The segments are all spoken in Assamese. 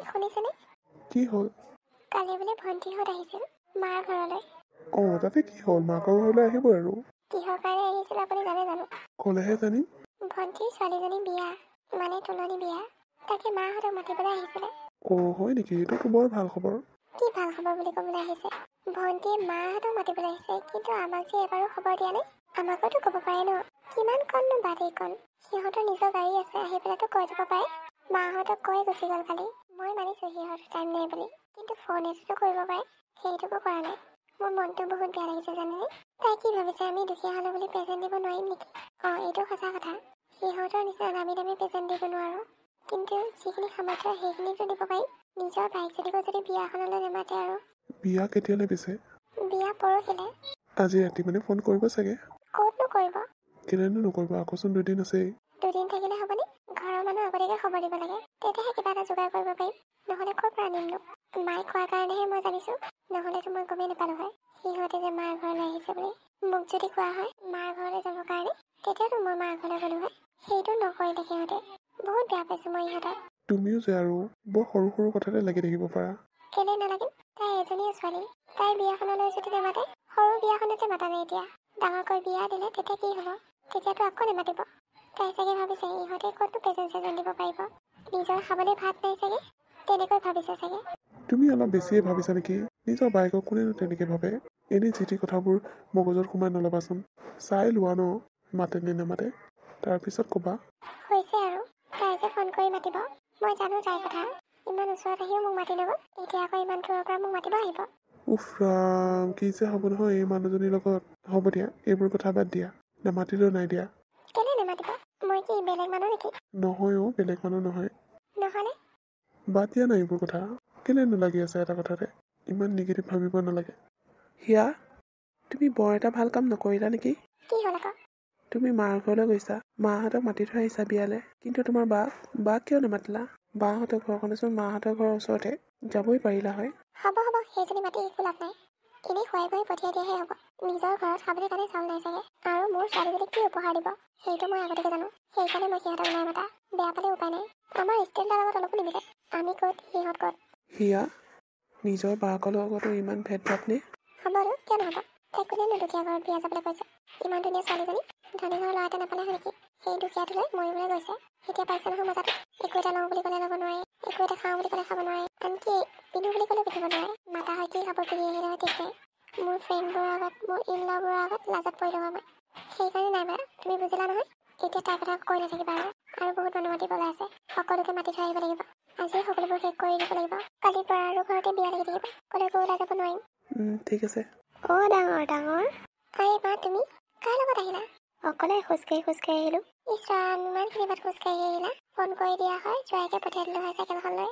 শুনিছেনে? কি হ'ল? কালি বোলে ভণ্টিহঁত আহিছিল মাৰ ঘৰলৈ। তাতে কি হ'ল? মাকৰ ঘৰলৈ আহিবই আৰু। কিহৰ কাৰণে আহিছিল আপুনি জানে জানো? ক'লেহে জানিম। ভণ্টিৰ ছোৱালীজনী বিয়া, মানে তুলনি বিয়া। তাকে মাহঁতক মাতিবলৈ আহিছিলে। হয় নেকি? এইটোতো বৰ ভাল খবৰ। কি ভাল খবৰ বুলি ক'বলৈ আহিছে? ভণ্টিয়ে মাহঁতক মাতিবলৈ আহিছে, কিন্তু আমাক যে এবাৰো খবৰ দিয়া নাই। আমাকোতো ক'ব পাৰে ন? কিমান কণনো বাট এইকণ? সিহঁতৰ নিজৰ গাড়ী আছে, আহি পেলাইতো কৈ দিব পাৰে। মাহঁতক কৈ গুচি গ'ল কালি। মই মানিছোঁ সিহঁতৰ টাইম নাই বুলি, কিন্তু ফোন এটাতো কৰিব পাৰে। সেইটোকো কৰা নাই। মোৰ মনটো বহুত বেয়া লাগিছে জানেনে? তাই কি ভাবিছে আমি দুখীয়া হ'লো বুলি প্ৰেজেণ্ট দিব নোৱাৰিম নেকি? এইটো সঁচা কথা। সিহঁতৰ নিচিনা দামী দামী প্ৰেজেণ্ট দিব নোৱাৰোঁ, কিন্তু যিখিনি সামৰ্থ্য সেইখিনিতো দিব পাৰিম। নিজৰ বাইক যদি বিয়াখনলৈ নেমাতে আৰু। বিয়া কেতিয়ালৈ পিছে? বিয়া পৰহিলে। আজি ৰাতি মানে ফোন কৰিব চাগে? ক'তনো কৰিব? কেলেনো নকৰিব? আকৌচোন 2 দিন আছেই। 2 দিন থাকিলে হ'বনে? ঘৰৰ মানুহ আগতীয়াকৈ খবৰ দিব লাগে, তেতিয়াহে কিবা এটা যোগাৰ কৰিব পাৰিম। নহ'লে ক'ৰ পৰা আনিমনো? মায়ে কোৱাৰ কাৰণেহে মই জানিছোঁ, নহ'লেতো মই গমেই নাপালোঁ হয় সিহঁতে যে মাৰ ঘৰলৈ আহিছে বুলি। মোক যদি কোৱা হয় মাৰ ঘৰলৈ যাবৰ কাৰণে, তেতিয়াতো মই মাৰ ঘৰলৈ গ'লোঁ হয়। সেইটো নকৰিলে সিহঁতে। বহুত বেয়া পাইছোঁ মই ইহঁতক। তুমিও যে আৰু বৰ সৰু সৰু কথাতে লাগি থাকিব পাৰা। কেলে নালাগিম? তাই এজনীয়ে ছোৱালী। তাই বিয়াখনলৈ যদি নামাতে, সৰু বিয়াখনতে মাতা নাই এতিয়া। ডাঙৰকৈ বিয়া দিলে তেতিয়া কি হ'ব? তেতিয়াতো আকৌ নেমাতিব। তাই চাগে ভাবিছে ইহঁতে ক'তনো প্ৰেজেণ্ট চেজেণ্ট দিব পাৰিব। নিজৰ খাবলৈ ভাত নাই চাগে, তেনেকৈ ভাবিছে চাগে। তুমি অলপ বেছিয়ে ভাবিছা নেকি? নিজৰ বাইকক কোনেনো তেনেকৈ ভাবে? এনেই যি টি কথাবোৰ মগজত সোমাই নল'বাচোন। চাই লোৱা ন, মাতে নে নামাতে, তাৰপিছত ক'বা। হৈছে আৰু, তাই যে ফোন কৰি মাতিব। মই জানো তাইৰ কথা। ইমান ওচৰত আহিও মোক মাতি নগ'ল, এতিয়া আকৌ ইমান দূৰৰ পৰা মোক মাতিব আহিব। উফ ৰাম, কি যে হ'ব নহয় এই মানুহজনীৰ লগত। হ'ব দিয়া, এইবোৰ কথা বাদ দিয়া। নামাতিলেও নাই দিয়া। কেলে নামাতিব? মই কি বেলেগ মানুহ নেকি? নহয় বেলেগ মানুহ নহয়। নহ'লে? বাদ দিয়া নাই এইবোৰ কথা। কেলে নালাগি আছে এটা কথাতে? ইমান নিগেটিভ ভাবিব নালাগে। হিয়া, তুমি বৰ এটা ভাল কাম নকৰিলা নেকি? কি হ'ল আকৌ? তুমি মাৰ ঘৰলৈ গৈছা, মাহঁতক মাতি থৈ আহিছা বিয়ালৈ, কিন্তু তোমাৰ বাক কিয় নামাতিলা? বাহঁতৰ ঘৰখনচোন মাহঁতৰ ঘৰৰ ওচৰতে, যাবই পাৰিলা হয়। হ'ব সেইজনী মাতি একো লাভ নাই। এনেই খুৱাই খুৱাই পঠিয়াই দিয়াহে হ'ব। নিজৰ ঘৰত খাবলৈ কাৰণে চাউল নাই চাগে। আৰু মোৰ ছোৱালীজনীক কি উপহাৰ দিব সেইটো মই আগতীয়াকৈ জানো। সেইকাৰণে মই সিহঁতক নাই মাতা। বেয়া পালে উপায় নাই। আমাৰ ষ্টেণ্ডৰ লগত অলপো নিমিলে। আমি ক'ত, সিহঁত ক'ত। হিয়া, নিজৰ বাকৰ লগতো ইমান ভেদভাৱ নে? হ'বতো, কিয় নহ'ব? তাই কোনেনো দুখীয়া ঘৰত বিয়া যাবলৈ কৈছে? ইমান ধুনীয়া ছোৱালীজনী ধনী ঘৰৰ ল'ৰা এটা নাপালে হয় নেকি? সেই দুখীয়াটোলৈ মৰিবলৈ গৈছে। এতিয়া পাইছে নহয় মজাটো। একো এটা লওঁ বুলি ক'লে ল'ব নোৱাৰে, একো এটা খাওঁ বুলি ক'লে খাব নোৱাৰে, আনকি পিন্ধো বুলি ক'লেও পিন্ধিব নোৱাৰে। মাতা হয় কি কাপোৰ পিন্ধি আহিলে হয় ঠিক নাই। মোৰ ফ্ৰেণ্ডবোৰৰ আগত, মোৰ ইনলবোৰৰ আগত লাজত পৰিলোঁ হয় মই। সেইকাৰণে নাই মাতা। তুমি বুজিলা নহয়? এতিয়া তাইৰ কথা কৈ নাথাকিবা আৰু বহুত মানুহ মাতিবলৈ আছে। সকলোকে মাতি থৈ আহিব লাগিব। আজি সকলোবোৰ শেষ কৰি দিব লাগিব। কালিৰ পৰা আৰু ঘৰতে বিয়া লাগি থাকিব। ক'লৈকো ওলাই যাব নোৱাৰিম। ঠিক আছে। ডাঙৰ। আৰে মা, তুমি কাৰ লগত আহিলা? অকলে খোজকাঢ়ি আহিলোঁ। ইছৰাম, ইমানখিনি বাট খোজকাঢ়ি আহিলা। ফোন কৰি দিয়া হয়, জোৱাইকে পঠিয়াই দিলোঁ হয় চাইকেলখন লৈ।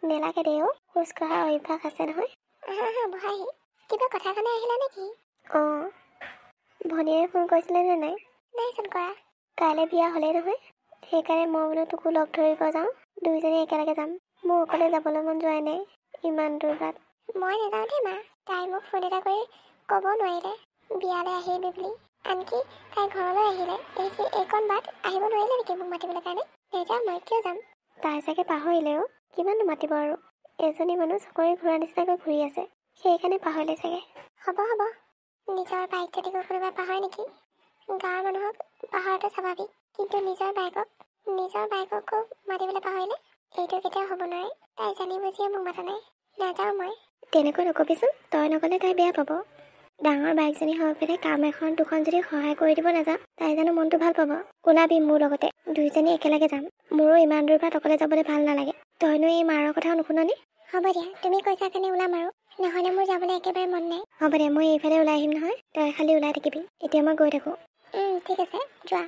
নেলাগে দেই অ', খোজকঢ়া অভ্যাস আছে নহয়। হা বহাহি। কিবা কথা কাৰণে আহিলা নেকি? ভনীয়ে ফোন কৰিছিলে নে নাই? নাইচোন কৰা। কাইলৈ বিয়া হ'লেই নহয়, সেইকাৰণে মই বোলো তোকো লগ ধৰিব যাওঁ, দুয়োজনী একেলগে যাম। মোৰ অকলে যাবলৈ মন যোৱাই নাই, ইমান দূৰ বাট। মই নাযাওঁ দেই মা। তাই মোক ফোন এটা কৰি ক'ব নোৱাৰিলে বিয়ালৈ আহিবি বুলি। আনকি তাই ঘৰলৈ আহিলে এইকণ বাট আহিব নোৱাৰিলে নেকি মোক মাতিবলৈ কাৰণে? নেযাওঁ মই, কিয় যাম? তাই চাগে পাহৰিলেও, কিমাননো মাতিব আৰু। এজনী মানুহ চকৰি ঘূৰা নিচিনাকৈ ঘূৰি আছে, সেইকাৰণে পাহৰিলে চাগে। হ'ব নিজৰ বাইক যদি কোনোবাই পাহৰে নেকি? গাঁৱৰ মানুহক পাহৰাটো স্বাভাৱিক, কিন্তু নিজৰ বাইককো মাতিবলৈ পাহৰিলে? এইটো কেতিয়াও হ'ব নোৱাৰে। তাই জানি বুজিয়ে মোক মাতা নাই। নাযাওঁ মই। তেনেকৈ নকবিচোন, তই নগ'লে তাই বেয়া পাব। ডাঙৰ বাইকজনী হৈ পেলাই কাম এখন দুখন যদি সহায় কৰি দিব নাযাওঁ, তাই জানো মনটো ভাল পাব? ওলাবি মোৰ লগতে, দুইজনী একেলগে যাম। মোৰো ইমান দূৰ বাট অকলে যাবলৈ ভাল নালাগে। তইনো এই মাৰৰ কথাও নুশুননি? হ'ব দিয়া, তুমি কৈছা কাৰণে ওলাম আৰু। নহ'লে মোৰ যাবলৈ একেবাৰে মন নাই। হ'ব দে, মই এইফালে ওলাই আহিম নহয়, তই খালি ওলাই থাকিবি। এতিয়া মই গৈ থাকোঁ। ঠিক আছে, যোৱা।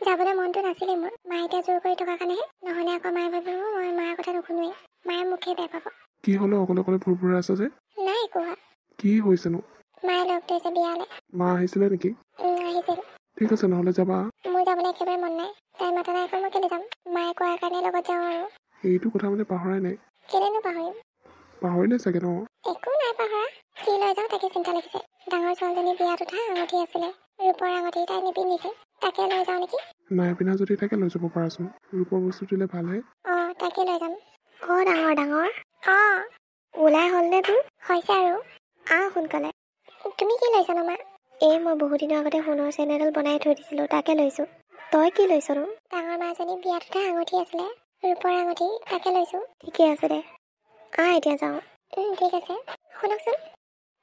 যাবলৈ মনটো নাছিলেই মোৰ। মায়ে এতিয়া জোৰ কৰি থকাৰ কাৰণেহে, নহ'লে আকৌ মায়ে ভাবিব মই মাৰ কথা নুশুনোৱেই। মায়ে মুখে বেয়া পাব। কি হ'লে অকলে ফুৰফুৰাই আছা যে? নাই একো হোৱা। কি হৈছেনো? মায়ে লগ ধৰিছে বিয়ালৈ। মা আহিছিলে নেকি? আহিছিল। ঠিক আছে, নহ'লে যাবা। মোৰ যাবলৈ একেবাৰে মন নাই। তাই মাতা নাই আকৌ মই কেলৈ যাম? মায়ে কোৱাৰ কাৰণে লগত যাওঁ আৰু। এইটো কথা মানে পাহৰাই নাই? কেলেনো পাহৰিম? পাহৰিলে চাগে ন? একো নাই পাহৰা। কি লৈ যাওঁ তাকে চিন্তা লাগিছে। ডাঙৰ ছোৱালীজনী বিয়াত উঠা আঙুঠি আছিলে, ৰূপৰ আঙুঠি, তাই নিপিন্ধিলে। তাকে লৈ যাওঁ নেকি? নাই পিন্ধা যদি তাকে লৈ যাব পাৰাচোন। ৰূপৰ বস্তু দিলে ভালহে। তাকে লৈ যাম। ডাঙৰ হৈছে আৰু সোনকালে তুমি কি লৈছানো মা এই মই বহুত দিনৰ আগতে সোণৰ চেইন এডাল বনাই থৈ দিছিলোঁ তাকে লৈছোঁ তই কি লৈছনো ডাঙৰ মাজনী বিয়াত উঠা আঙুঠি আছিলে ৰূপৰ আঙুঠি তাকে লৈছোঁ ঠিকে আছে দে এতিয়া যাওঁ ঠিক আছে শুনকচোন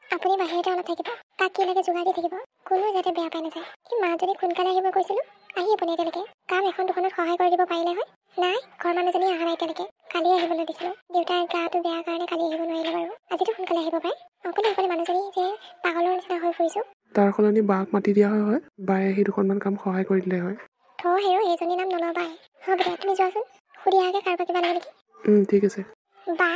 আপুনি বাহিৰতে অলপ থাকিব তাক কি লাগে যোগাৰ দি থাকিব কোনো যাতে বেয়া পাই নাযায় এই মাজনী সোনকালে আহিব কৈছিলোঁ আহি আপুনি এতিয়ালৈকে কাম এখন দুখনত সহায় কৰি দিব পাৰিলে হয় নাই ঘৰ মানুহজনী অহা নাই এতিয়ালৈকে কালি আহিবলৈ দিছিলোঁ দেউতাৰ গাটো বেয়া কাৰণে কালি আহিব নোৱাৰিলে বাৰু আজিতো সোনকালে আহিব পাৰে অকলে মানুহজনী যে পাগলৰ নিচিনা হৈ ফুৰিছোঁ তাৰ সলনি বাক মাতি দিয়া হয় বায়ে আহি দুখনমান কাম সহায় কৰি দিলে হয় এইজনী নাম নল'বাই হ'ব দে তুমি যোৱাচোন সুধি আহাকে কাৰোবাৰ কিবা লাগে নেকি ঠিক আছে বা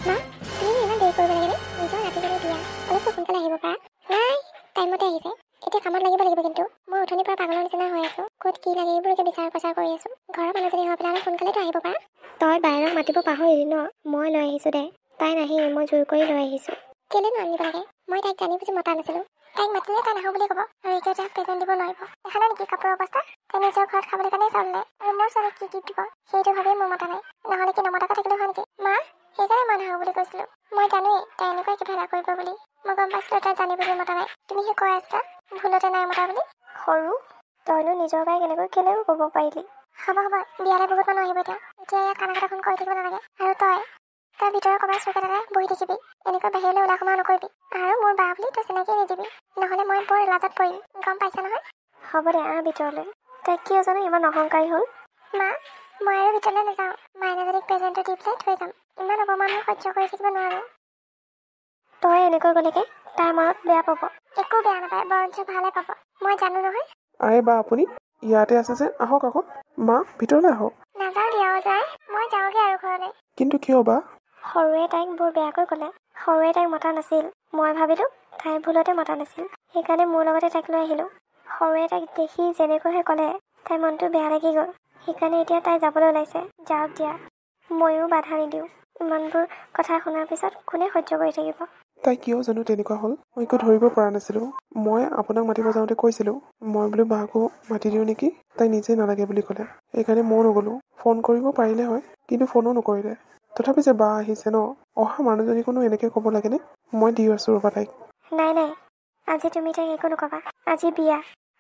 মা তুমি ইমান দেৰি কৰিব লাগে নিজৰ ৰাতিপুৱাই বিয়া অলপ সোনকালে আহিব পাৰা নাই টাইমতে আহিছে এতিয়া কামত লাগিব কিন্তু মই উঠনিৰ পৰা পাগলৰ নিচিনা হৈ আছোঁ ক'ত কি লাগে এইবোৰকে বিচাৰ প্ৰচাৰ কৰি আছোঁ ঘৰৰ মানুহজনী হৈ পেলাই অলপ সোনকালেতো আহিব পাৰা তই বাহিৰক মাতিব পাহৰিলি ন মই লৈ আহিছোঁ দে তাই নাহি মই জোৰ কৰি লৈ আহিছোঁ কেলেনো আনিব লাগে মই তাইক জানি বুজি মতা নাছিলোঁ তাইক মাতিলে তাই নাহো বুলি ক'ব আৰু এতিয়া তাইক প্ৰেজেণ্ট দিব নোৱাৰিব দেখা নাই নেকি কাপোৰৰ অৱস্থা তাই নিজৰ ঘৰত খাবলৈ কাৰণে চাউল নাই আৰু মোৰ ছোৱালীক কি গিফ্ট দিব সেইটো ভাবিয়ে মোৰ মতা নাই নহ'লে কি নমতাকৈ থাকিলে হয় নেকি মা সেইকাৰণে মই নাহো বুলি কৈছিলোঁ মই জানোৱেই তাই এনেকুৱাই কিবা এটা কৰিব বুলি মই গম পাইছিলোঁ তাই জানি বুজি মতা নাই তুমিহে কৈ আছিলা ভুলতে নাই মতা বুলি সৰু তইনো নিজৰ গাই কেনেকৈ ক'ব পাৰিলি হ'ব বিয়ালৈ বহুত মানুহ আহিব এতিয়া ইয়াত কানা কাটাখন কৰি থাকিব নালাগে আৰু তই ভিতৰৰ কবাৰ চুকেটাৰে বহি থাকিবি এনেকৈ বাহিৰলৈ ওলাই সোমাও নকৰিবি আৰু মোৰ বা বুলি তই চিনাকি নিদিবি নহ'লে মই বৰ লাজত পৰিম গম পাইছা নহয় হ'ব দে ভিতৰলৈ তাই কিয় জানো ইমান অহংকাৰী হ'ল মা মই আৰু ভিতৰলৈ নাযাওঁ মাইনাজনীক প্ৰেজেণ্টটো দি পেলাই থৈ যাম ইমান অপমান সহ্য কৰি থাকিব নোৱাৰোঁ তই এনেকৈ গ'লেকে তাই মনত বেয়া পাব একো বেয়া নাপায় বৰঞ্চ ভালে পাব মই জানো নহয় আৰে বা আপুনি ইয়াতে আছে যে আহক আকৌ মা ভিতৰলৈ আহক নাযাওঁ দিয়াও যায় মই যাওঁগৈ আৰু ঘৰলৈ কিন্তু কিয় বা সৰুৱে তাইক বৰ বেয়াকৈ ক'লে সৰুৱে তাইক মতা নাছিল মই ভাবিলোঁ তাই ভুলতে মতা নাছিল সেইকাৰণে মোৰ লগতে তাইক লৈ আহিলোঁ সৰুৱে তাইক দেখি যেনেকৈহে ক'লে তাইৰ মনটো বেয়া লাগি গ'ল সেইকাৰণে এতিয়া তাই যাবলৈ ওলাইছে যাওক দিয়া ময়ো বাধা নিদিওঁ ইমানবোৰ কথা শুনাৰ পিছত কোনে সহ্য কৰি থাকিব তাই কিয় জানো তেনেকুৱা হ'ল মই একো ধৰিব পৰা নাছিলোঁ মই আপোনাক মাতিব যাওঁতে কৈছিলোঁ মই বোলো বাকো মাতি দিওঁ নেকি তাই নিজে নালাগে বুলি ক'লে সেইকাৰণে ময়ো নগ'লোঁ ফোন কৰিব পাৰিলে হয় কিন্তু ফোনো নকৰিলে তথাপি যে বা আহিছে ন অহা মানুহজনীকোনো এনেকৈ ক'ব লাগেনে মই দি আছোঁ ৰ'বা তাইক নাই আজি তুমি তাইক একো নক'বা আজি বিয়া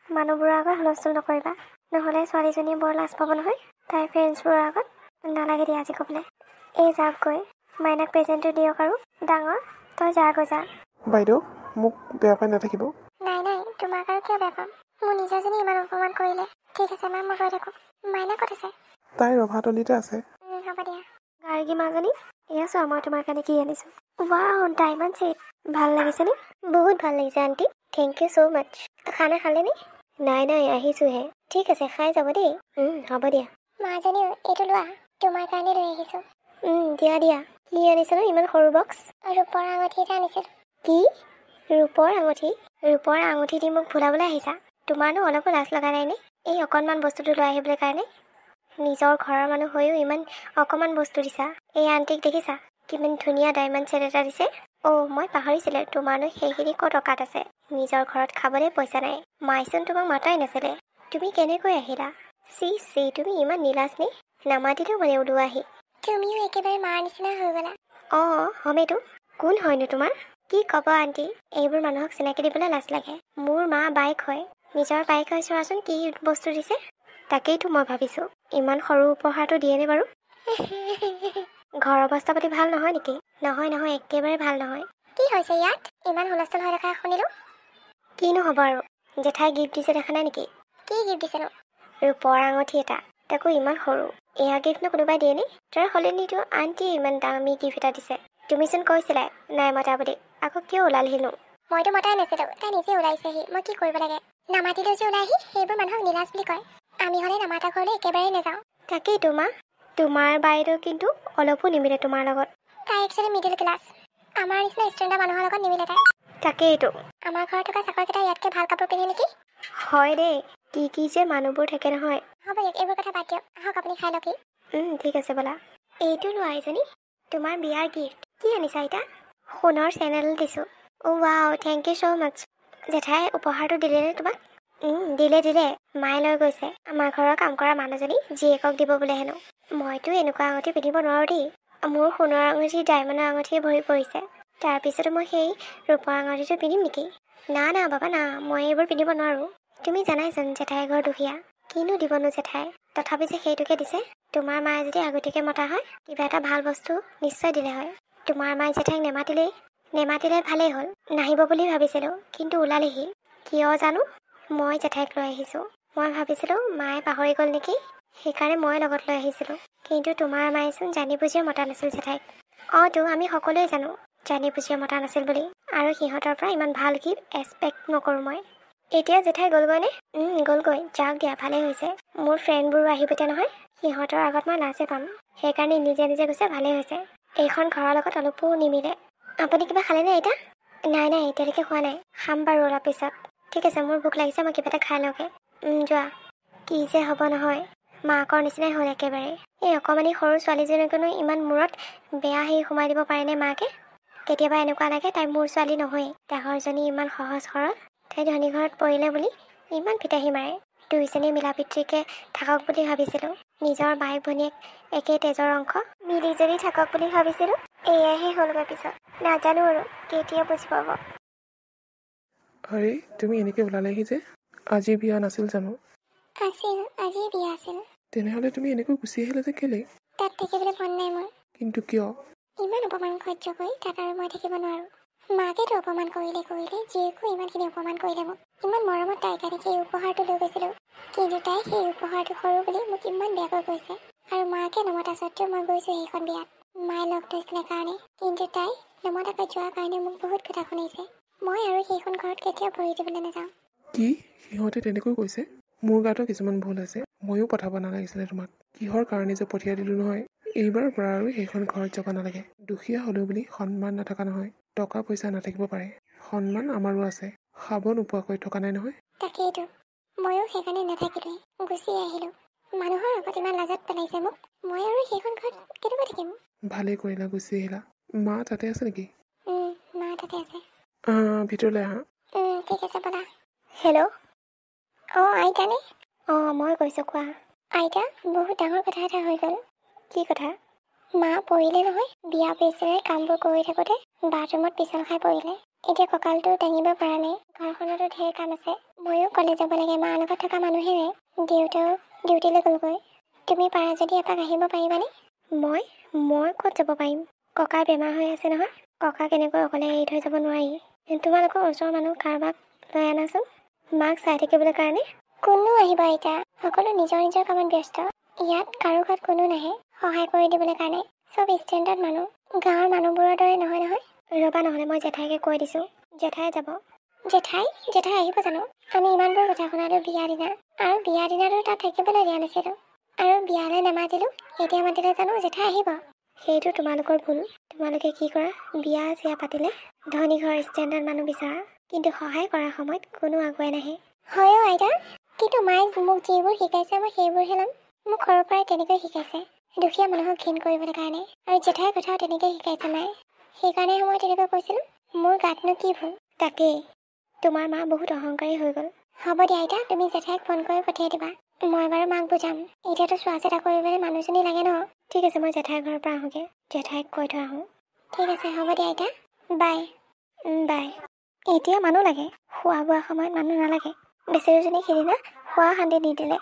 মানুহবোৰৰ আগত হুলস্থুল নকৰিবা নহ'লে ছোৱালীজনীয়ে বৰ লাজ পাব নহয় তাইৰ ফ্ৰেণ্ডছবোৰৰ আগত নালাগে দিয়া আজি ক'বলৈ এই যাওক গৈ মাইনাক প্ৰেজেণ্টটো দিয়ক আৰু ডাঙৰ তই যাগৈ যা বাইদেউ মোক বেয়া পাই নাথাকিব নাই তোমাক আৰু কিয় বেয়া পাম মোৰ নিজৰজনী ইমান অপমান কৰিলে ঠিক আছে মা মই গৈ থাকোঁ মাইনা ক'ত আছে তাই ৰভাতলিতে আছে হ'ব দিয়া গাৰ্গী মাজনী এয়া চোৱা মই তোমাৰ কাৰণে কি আনিছোঁ ৱাও ডায়মণ্ড ছেট ভাল লাগিছেনে বহুত ভাল লাগিছে আণ্টি থেংক ইউ ছ' মাছ খানা খালেনে নাই আহিছোঁহে ঠিক আছে খাই যাব দেই হ'ব দিয়া মাজনীও এইটো লোৱা তোমাৰ কাৰণে লৈ আহিছোঁ দিয়া কি আনিছিলোঁ ইমান সৰু বক্স ৰূপৰ আঙুঠি এটা আনিছিলোঁ কি ৰূপৰ আঙুঠি দি মোক ভুলাবলৈ আহিছা তোমাৰনো অলপো লাজ লগা নাইনে এই অকণমান বস্তুটো লৈ আহিবলৈ কাৰণে নিজৰ ঘৰৰ মানুহ হৈও ইমান অকণমান বস্তু দিছা এই আণ্টিক দেখিছা কিমান ধুনীয়া ডায়মণ্ড ছেট এটা দিছে মই পাহৰিছিলোঁ তোমাৰনো সেইখিনি ক'ত অকাত আছে নিজৰ ঘৰত খাবলৈ পইচা নাই মাইচোন তোমাক মাতাই নাছিলে তুমি কেনেকৈ আহিলা চি তুমি ইমান নিলাজ নে নামাতিলেও মানে ওলোৱা আহি তুমিও একেবাৰে মাৰ নিচিনা হৈ গ'লা হমেতো কোন হয়নো তোমাৰ কি ক'ব আণ্টি এইবোৰ মানুহক চিনাকি দিবলৈ লাজ লাগে মোৰ মা বাইক হয় নিজৰ বাইক হয় চোৱাচোন কি বস্তু দিছে তাকেইতো মই ভাবিছোঁ ইমান সৰু উপহাৰটো দিয়েনে বাৰু ঘৰৰ অৱস্থা পাতি ভাল নহয় নেকি নহয় একেবাৰে ভাল নহয় কি হৈছে ইয়াত ইমান হুলস্থুল হৈ থকা শুনিলোঁ কিনো হ'ব আৰু জেঠাই গিফ্ট দিছে দেখা নাই নেকি কি গিফ্ট দিছেনো ৰূপৰ আঙুঠি এটা তাকো ইমান সৰু এয়া গিফ্টনো কোনোবাই দিয়েনে তাৰ সলনিটো আণ্টি ইমান দামী গিফ্ট এটা দিছে তুমিচোন কৈছিলাই নাই মতা বুলি আকৌ কিয় ওলালহিনো মইতো মতাই নাছিলোঁ তাই নিজে ওলাইছেহি মই কি কৰিব লাগে নামাতিলেও যে ওলাই আহি সেইবোৰ মানুহক নিলাজ বুলি কয় আমি হ'লে নামাতা ঘৰলৈ একেবাৰে নাযাওঁ তাকেই তোমাৰ বাইদেউ কিন্তু অলপো নিমিলে তোমাৰ লগত তাই একচুৱেলি মিডিল ক্লাছ আমাৰ নিচিনা ষ্টেণ্ডাৰ্ড মানুহৰ লগত নিমিলে তাকেইতো আমাৰ ঘৰত থকা চাকৰকেইটা ইয়াতকৈ ভাল কাপোৰ পিন্ধে নেকি হয় দেই কি যে মানুহবোৰ থাকে নহয় হ'ব এইবোৰ কথা বাদ দিয়ক আহক আপুনি খাই লওক ঠিক আছে ব'লা এইটো লোৱা এজনী তোমাৰ বিয়াৰ গিফ্ট কি আনিছা এতিয়া সোণৰ চেনেল দিছোঁ ৱাও থেংক ইউ ছ' মাছ জেঠাই উপহাৰটো দিলেনে তোমাক দিলে মায়ে লৈ গৈছে আমাৰ ঘৰৰ কাম কৰা মানুহজনী জীয়েকক দিব বোলে হেনো মইতো এনেকুৱা আঙুঠি পিন্ধিব নোৱাৰোঁ দেই মোৰ সোণৰ আঙুঠি ডায়মণ্ডৰ আঙুঠিয়ে ভৰি পৰিছে তাৰপিছতো মই সেই ৰূপৰ আঙঠিটো পিন্ধিম নেকি? না না বাবা না, মই এইবোৰ পিন্ধিব নোৱাৰোঁ। তুমি জানাইচোন জেঠাই ঘৰ দুখীয়া, কিনো দিবনো জেঠাই। তথাপি যে সেইটোকে দিছে। তোমাৰ মায়ে যদি আগতীয়াকৈ মতা হয় কিবা এটা ভাল বস্তু নিশ্চয় দিলে হয়। তোমাৰ মায়ে জেঠাইক নেমাতিলে ভালেই হ'ল। নাহিব বুলি ভাবিছিলোঁ, কিন্তু ওলালেহি। কিয় জানো? মই জেঠাইক লৈ আহিছোঁ। মই ভাবিছিলোঁ মায়ে পাহৰি গ'ল নেকি, সেইকাৰণে মই লগত লৈ আহিছিলোঁ। কিন্তু তোমাৰ মায়েচোন জানি বুজিয়ে মতা নাছিল জেঠাইক। তো আমি সকলোৱে জানো জানি বুজিয়ে মতা নাছিল বুলি, আৰু সিহঁতৰ পৰা ইমান ভাল গিফ্ট এক্সপেক্ট নকৰোঁ মই। এতিয়া জেঠাই গ'লগৈনে? গ'লগৈ। যাওক দিয়া, ভালেই হৈছে। মোৰ ফ্ৰেণ্ডবোৰো আহিব এতিয়া নহয়, সিহঁতৰ আগত মই লাজে পাম। সেইকাৰণে নিজে গৈছে, ভালেই হৈছে। এইখন ঘৰৰ লগত অলপো নিমিলে। আপুনি কিবা খালেনে আইতা? নাই এতিয়ালৈকে খোৱা নাই, খাম বাৰু অলপ পিছত। ঠিক আছে, মোৰ ভোক লাগিছে, মই কিবা এটা খাই লওঁগৈ। যোৱা। কি যে হ'ব নহয়, মাকৰ নিচিনাই হ'ল একেবাৰে। এই অকণমানি সৰু ছোৱালীজনীকনো ইমান মূৰত বেয়া সোমাই দিব পাৰেনে মাকে? কেতিয়াবা এনেকুৱা লাগে তাই মোৰ ছোৱালী নহয়েই। ডাঙৰজনী ইমান সহজ সৰল, তাই ধনী ঘৰত পৰিলে বুলি ইমান ফিতাহী মাৰে। দুইজনী মিলা প্ৰীতিকে থাকক বুলি ভাবিছিলোঁ। নিজৰ বায়েক ভনীয়েক একেই তেজৰ অংশ, মিলিজুলি থাকক বুলি ভাবিছিলোঁ। এয়াহে হ'লগৈ পিছত। নাজানো আৰু কেতিয়া বুজি পাব। আৰে তুমি এনেকৈ ওলালেহি যে? আজি বিয়া নাছিল জানো? আছিল, আজি বিয়া আছিল। তেনেহ'লে তুমি এনেকৈ গুচি আহিলা যে কেলে? তাত থাকিবলৈ মন নাই মোৰ। কিন্তু কিয়? ইমান অপমান সহ্য কৰি তাত আৰু মই থাকিব নোৱাৰোঁ। মাকেতো অপমান কৰিলে, জীয়েকো ইমানখিনি অপমান কৰিলে মোক। ইমান মৰমত তাইৰ কাৰণে সেই উপহাৰটো লৈ গৈছিলোঁ, কিন্তু তাই সেই উপহাৰটো সৰু বুলি মোক ইমান বেয়াকৈ কৈছে। আৰু মাকে নমতা স্বত্তেও মই গৈছোঁ সেইখন বিয়াত। মায়ে লগ ধৰিছিলে কাৰণে, কিন্তু তাই নমতাকৈ যোৱাৰ কাৰণে মোক বহুত কথা শুনাইছে। মই আৰু সেইখন ঘৰত কেতিয়াও ভৰি দিবলৈ নাযাওঁ। কি সিহঁতে তেনেকৈ কৈছে? মোৰ গাতো কিছুমান ভুল আছে, ময়ো পঠাব নালাগিছিলে তোমাক। কিহৰ কাৰণে যে পঠিয়াই দিলোঁ নহয়। এইবাৰৰ পৰা আৰু সেইখন ঘৰত যাব নালাগে। দুখীয়া হ'লেও বুলি সন্মান নথকা নহয়। টকা পইচা নাথাকিব পাৰে, সন্মান আমাৰো আছে। খাব নোপোৱাকৈ থকা নাই নহয়। তাকেইতো, ময়ো সেইকাৰণে নাথাকিলোৱেই, গুচি আহিলোঁ। মানুহৰ আগত ইমান লাজত পেলাইছে মোক। মই আৰু সেইখন ঘৰত কেনেকৈ থাকিম? ভালেই কৰিলা গুচি আহিলা। মা তাতে আছে নেকি? মা তাতে আছে। ভিতৰলৈ আহা। ঠিক আছে ব'লা। হেল্ল', আইতানে? মই কৈছোঁ, কোৱা। আইতা, বহুত ডাঙৰ কথা এটা হৈ গ'ল। কি কথা? মা পৰিলে নহয়। বিয়া পিছৰে কামবোৰ কৰি থাকোঁতে বাথৰুমত পিছল খাই পৰিলে। এতিয়া কঁকালটো দাঙিব পৰা নাই। ঘৰখনতো ঢেৰ কাম আছে। ময়ো কলেজ যাব লাগে, মাৰ লগত থকা মানুহে নাই। দেউতাও ডিউটিলৈ গ'লগৈ। তুমি পাৰা যদি এপাক আহিব পাৰিবানে? মই ক'ত যাব পাৰিম? ককাৰ বেমাৰ হৈ আছে নহয়। ককাক এনেকৈ অকলে এৰি থৈ যাব নোৱাৰি। তোমালোকৰ ওচৰৰ মানুহ কাৰোবাক লৈ আনাচোন, মাক চাই থাকিবলৈ কাৰণে। কোনো আহিব আইতা, সকলো নিজৰ কামত ব্যস্ত। ইয়াত কাৰো ঘৰত কোনো নাহে সহায় কৰি দিবলৈ কাৰণে। চব ষ্টেণ্ডাৰ্ড মানুহ, গাঁৱৰ মানুহবোৰৰ দৰে নহয়। ৰ'বা, নহ'লে মই জেঠাইকে কৈ দিছোঁ। জেঠাই যাব। জেঠাই আহিব জানো? আমি ইমানবোৰ কথা শুনালোঁ বিয়াৰ দিনা, আৰু বিয়াৰ দিনাতো তাত থাকিবলৈ দিয়া নাছিলোঁ। আৰু বিয়ালৈ নামাতিলোঁ, এতিয়া মাতিলে জানো জেঠাই আহিব? সেইটো তোমালোকৰ ভুল। তোমালোকে কি কৰা, বিয়া চিয়া পাতিলে ধনী ঘৰ ষ্টেণ্ডাৰ্ড মানুহ বিচাৰা, কিন্তু সহায় কৰাৰ সময়ত কোনো আগুৱাই নাহে। হয়ও আইতা, কিন্তু মায়ে মোক যিবোৰ শিকাইছে মই সেইবোৰহে ল'ম। মোক সৰুৰ পৰাই তেনেকৈ শিকাইছে, দুখীয়া মানুহক ঘিণ কৰিবলৈ কাৰণে। আৰু জেঠাইৰ কথাও তেনেকৈ শিকাইছে মায়ে, সেইকাৰণে মই তেনেকৈ কৈছিলোঁ। মোৰ গাতনো কি ভুল? তাকেই, তোমাৰ মা বহুত অহংকাৰী হৈ গ'ল। হ'ব দিয়া আইতা, তুমি জেঠাইক ফোন কৰি পঠিয়াই দিবা। মই বাৰু মাক বুজাম। এতিয়াতো চোৱা চিতা কৰিবলৈ মানুহজনী লাগে ন। ঠিক আছে, মই জেঠাইৰ ঘৰৰ পৰা আহোঁগৈ, জেঠাইক কৈ থৈ আহোঁ। ঠিক আছে, হ'ব দিয়া আইতা, বাই। বাই। এতিয়া মানুহ লাগে, খোৱা বোৱা সময়ত মানুহ নালাগে। বেচেৰীজনী সিদিনা খোৱা শান্তি নিদিলে,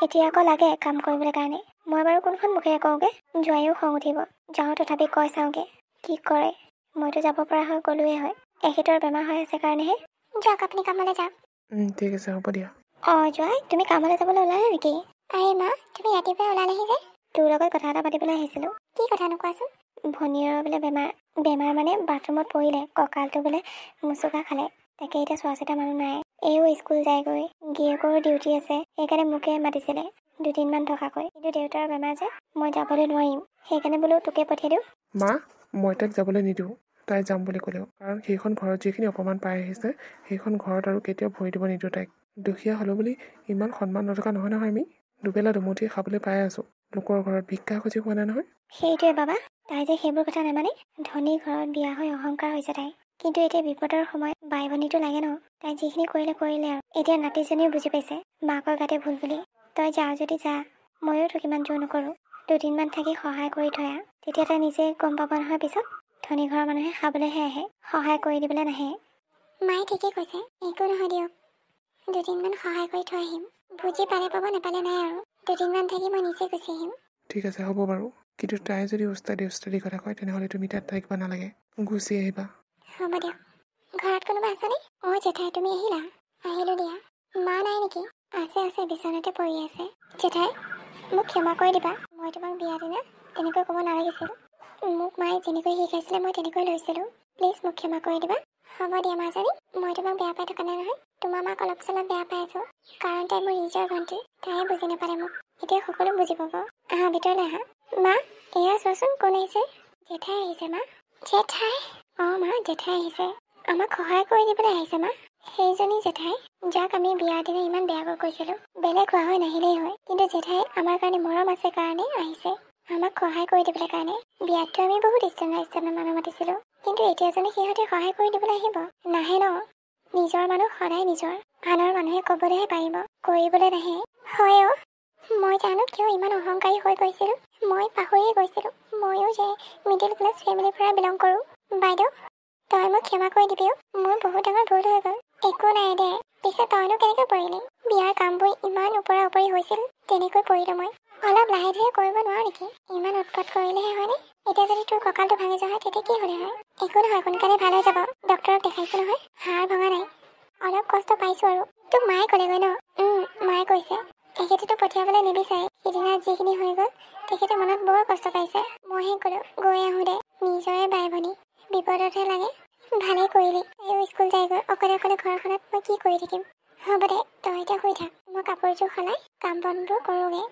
এতিয়া আকৌ লাগে কাম কৰিবলৈ কাৰণে। মই বাৰু কোনখন মুখেৰে কওঁগৈ, যোৱায়ো খং উঠিব। যাওঁ, তথাপি কৈ চাওঁগৈ কি কৰে। মইতো যাব পৰা হৈ গ'লোৱেই হয়, এখেতৰ বেমাৰ হৈ আছে কাৰণেহে। যাওক, আপুনি কামলৈ যাওক। ঠিক আছে, হ'ব দিয়া। জোৱাই, তুমি কামলৈ যাবলৈ ওলালে নেকি? আৰে মা, তুমি ৰাতিপুৱাই ওলালেহি যে? তোৰ লগত কথা এটা পাতিবলৈ আহিছিলোঁ। কি কথানো কোৱাচোন? ভনীয়েৰৰ বোলে বেমাৰ মানে বাথৰুমত পৰিলে, কঁকালটো বোলে মোচোকা খালে। তাকে এতিয়া চোৱা চিতা মানুহ নাই। এইও স্কুল যায়গৈ, গিয়েকৰো ডিউটি আছে, সেইকাৰণে মোকে মাতিছিলে 2 দিনমান থকাকৈ। কিন্তু দেউতাৰ বেমাৰ যে, মই যাবলৈ নোৱাৰিম, সেইকাৰণে বোলো তোকে পঠিয়াই দিওঁ। মা, মই তাইক যাবলৈ নিদিওঁ। তাই যাম বুলি ক'লেও, কাৰণ সেইখন ঘৰত যিখিনি অপমান পাই আহিছে, সেইখন ঘৰত আৰু কেতিয়াও ভৰি দিব নিদিওঁ তাইক। দুখীয়া হ'লো বুলি ইমান সন্মান নথকা নহয় আমি। দুবেলা দুমুঠি খাবলৈ পাই আছোঁ, লোকৰ ঘৰত ভিক্ষা খুজি খোৱা নাই নহয়। সেইটোৱে বাবা, তাই যে সেইবোৰ কথা নামানে। ধনী ঘৰত বিয়া হৈ অহংকাৰ হৈছে তাই। কিন্তু এতিয়া বিপদৰ সময়ত বাই ভনীটো লাগে ন। তাই যিখিনি কৰিলে আৰু। এতিয়া নাতিজনীও বুজি পাইছে মাকৰ গাতে ভুল বুলি। তই যা যদি যা, ময়ো তোক ইমান জোৰ নকৰোঁ। 2 দিনমান থাকি সহায় কৰি থৈ আহ, তেতিয়া তাই নিজে গম পাব নহয় পিছত। ধনী ঘৰৰ মানুহে খাবলৈহে আহে, সহায় কৰি দিবলৈ নাহে। মায়ে ঠিকেই কৈছে, একো নহয় দিয়ক। 2 দিনমান সহায় কৰি থৈ আহিম। বুজি পালে পাব, নাপালে নাই আৰু। 2 দিনমান থাকি মই নিজে গুচি আহিম। ঠিক আছে, হ'ব বাৰু। কিন্তু তাই যদি উস্তাদি কথা কয় তেনেহ'লে তুমি তাত থাকিব নালাগে, গুচি আহিবা। হ'ব দিয়ক। ঘৰত কোনোবা আছেনে? অঁ জেঠাই, তুমি আহিলা? আহিলোঁ দিয়া। মা নাই নেকি? আছে, বিচনাতে পৰি আছে। জেঠাই, মোক ক্ষমা কৰি দিবা। মই তোমাক বিয়া দিনা তেনেকৈ ক'ব নালাগিছিল। মোক মায়ে যেনেকৈ শিকাইছিলে মই তেনেকৈ লৈছিলোঁ। প্লিজ মোক ক্ষমা কৰি দিবা। হ'ব দিয়া মাজনী, মই তোমাক বেয়া পাই থকা নাই নহয়। তোমাৰ মাক অলপ চলপ বেয়া পাই আছোঁ, কাৰণ তাই মোৰ নিজৰ ভণ্টি। তাইহে বুজি নাপালে মোক, এতিয়া সকলো বুজি পাব। আহা, ভিতৰলৈ আহা। মা, এয়া চোৱাচোন কোন আহিছে। জেঠাই আহিছে মা। জেঠাই? অঁ মা, জেঠাই আহিছে। আমাক সহায় কৰি দিবলৈ আহিছে মা। সেইজনী জেঠাই, যাক আমি বিয়াৰ দিনা ইমান বেয়াকৈ কৈছিলোঁ। বেলেগ হোৱা হৈ নাহিলেই হয়, কিন্তু জেঠাই আমাৰ কাৰণে মৰম আছে কাৰণে আহিছে। আমাক সহায় কৰি দিবলৈ কাৰণে। বিয়াততো আমি বহুত ষ্টেণ্ডাৰ্ড মানুহ মাতিছিলোঁ, কিন্তু এতিয়া জানো সিহঁতে সহায় কৰি দিবলৈ আহিব? নাহে ন। নিজৰ মানুহ সদায় নিজৰ, আনৰ মানুহে ক'বলৈহে পাৰিব, কৰিবলৈ নাহে। হয় অ', মই জানো কিয় ইমান অহংকাৰী হৈ গৈছিলোঁ। মই পাহৰিয়ে গৈছিলোঁ ময়ো যে মিডিল ক্লাছ ফেমিলিৰ পৰা বিলং কৰোঁ। বাইদেউ, তই মোক ক্ষমা কৰি দিবি। মোৰ বহুত ডাঙৰ ভুল হৈ গ'ল। একো নাই দে। পিছে তইনো কেনেকৈ পৰিলি? বিয়াৰ কামবোৰ ইমান ওপৰা ওপৰি হৈছিল, তেনেকৈ পৰিলোঁ মই। অলপ লাহে ধীৰে কৰিব নোৱাৰ নেকি? ইমান উৎপাত কৰিলেহে হয়নে? এতিয়া যদি তোৰ কঁকালটো ভাঙি যোৱা হয় তেতিয়া কি হ'লে হয়? একো নহয়, সোনকালে ভাল হৈ যাব। ডক্তৰক দেখাইছোঁ নহয়, হাড় ভঙা নাই। অলপ কষ্ট পাইছোঁ আৰু। তোক মায়ে ক'লেগৈ ন? মায়ে কৈছে। তেখেতেতো পঠিয়াবলৈ নিবিচাৰে। সিদিনা যিখিনি হৈ গ'ল, তেখেতে মনত বৰ কষ্ট পাইছে। মইহে ক'লোঁ, গৈ আহোঁ দে। নিজৰে বাই ভনী, বিপদতহে লাগে। ভালেই কৰিলি। তাইও স্কুল যায়গৈ, অকলে ঘৰখনত মই কি কৰি থাকিম? হ'ব দে, তই এতিয়া শুই থাক। মই কাপোৰযোৰ সলাই কাম বনবোৰ কৰোঁগে।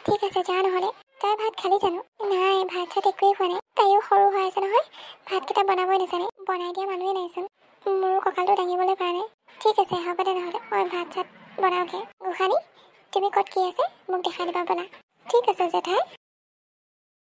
ঠিক আছে, যা নহ'লে। তই ভাত খালি জানো? নাই, ভাত চাত একোৱেই খোৱা নাই। তাইও সৰু হৈ আছে নহয়, ভাতকেইটা বনাবই নাজানে। বনাই দিয়া মানুহে নাইচোন। মোৰো কঁকালটো দাঙিবলৈ পৰা নাই। ঠিক আছে, হ'ব দে নহ'লে। মই ভাত চাত বনাওঁগে। গোসাঁনী, তুমি ক'ত কি আছে মোক দেখাই দিবা ব'লা। ঠিক আছে জেঠাই।